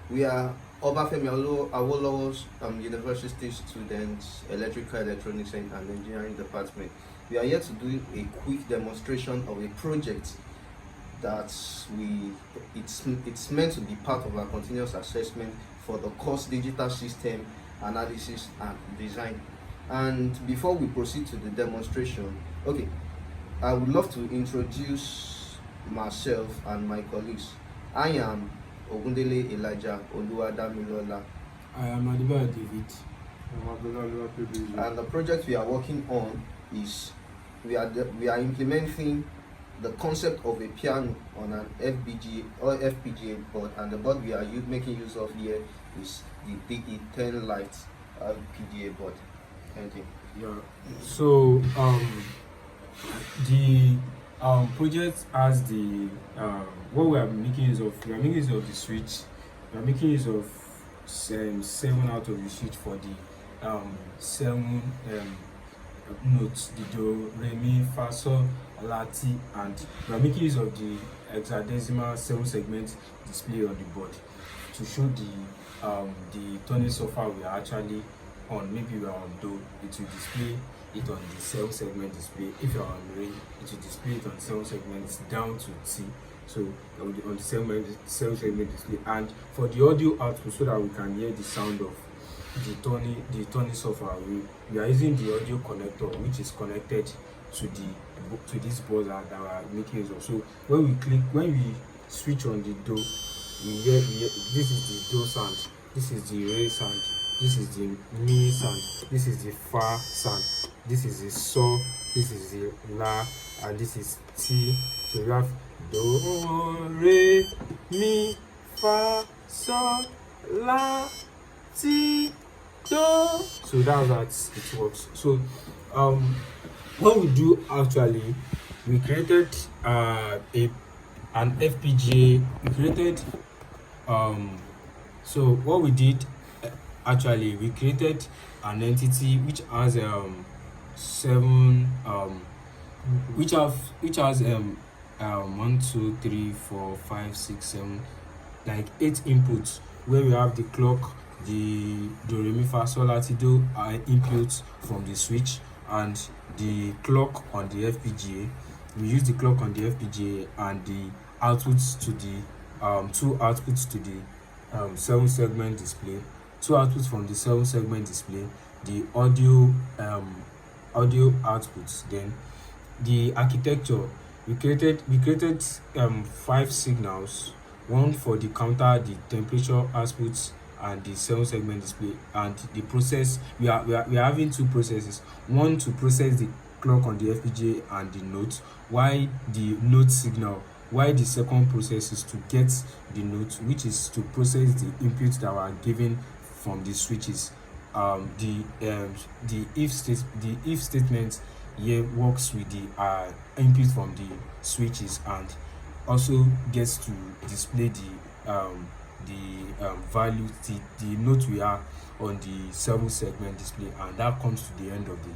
We are Obafemi Awolowo's university students, electrical, electronics, and engineering department. We are here to do a quick demonstration of a project that it's meant to be part of our continuous assessment for the course digital system analysis and design. And before we proceed to the demonstration, okay, I would love to introduce myself and my colleagues. I am Ogundele Elijah Oluwadamilola. I am Adiba David. And the project we are working on is we are implementing the concept of a piano on an FPGA or FPGA board, and the board we are making use of here is the DE10-Lite FPGA board. Thank you. Yeah. So the project has the what we are making use of. We are making use of the switch. We are making use of 7 out of the switch for the 7 notes: the do, re, mi, fa, sol, la, ti, and we are making use of the hexadecimal 7-segment display on the board to show the tuning software we are actually on. Maybe we are on do, it will display it on the 7-segment display. If you are on re, it will display it on 7 segments down to T. So on the 7-segment display, and for the audio output, so that we can hear the sound of the tuning software, we are using the audio connector, which is connected to this board that we are making use of. So when we switch on the do, we hear this is the do sound, this is the re sound, this is the mi sound, this is the fa sound, this is the sol, this is the la, and this is ti. So we have do, re, mi, fa, sol, la, ti, do. So that's how it works. So what we do actually, we created an FPGA. We created so what we did actually, we created an entity which has 7 which has 1 2 3 4 5 6 7, like 8 inputs, where we have the clock, the do, re, mi, fa, sol, la, ti, do inputs from the switch, and the clock on the FPGA. We use the clock on the FPGA and the outputs to the 2 outputs to the 7-segment display, 2 outputs from the 7-segment display, the audio outputs. Then the architecture, we created 5 signals, 1 for the counter, the temperature outputs, and the 7-segment display. And the process, we are having 2 processes, one to process the clock on the FPGA and the note, while the note signal, while the second process is to get the note, which is to process the inputs that were given from the switches. The if statement here works with the input from the switches, and also gets to display the value, the note we are on the 7-segment display, and that comes to the end of the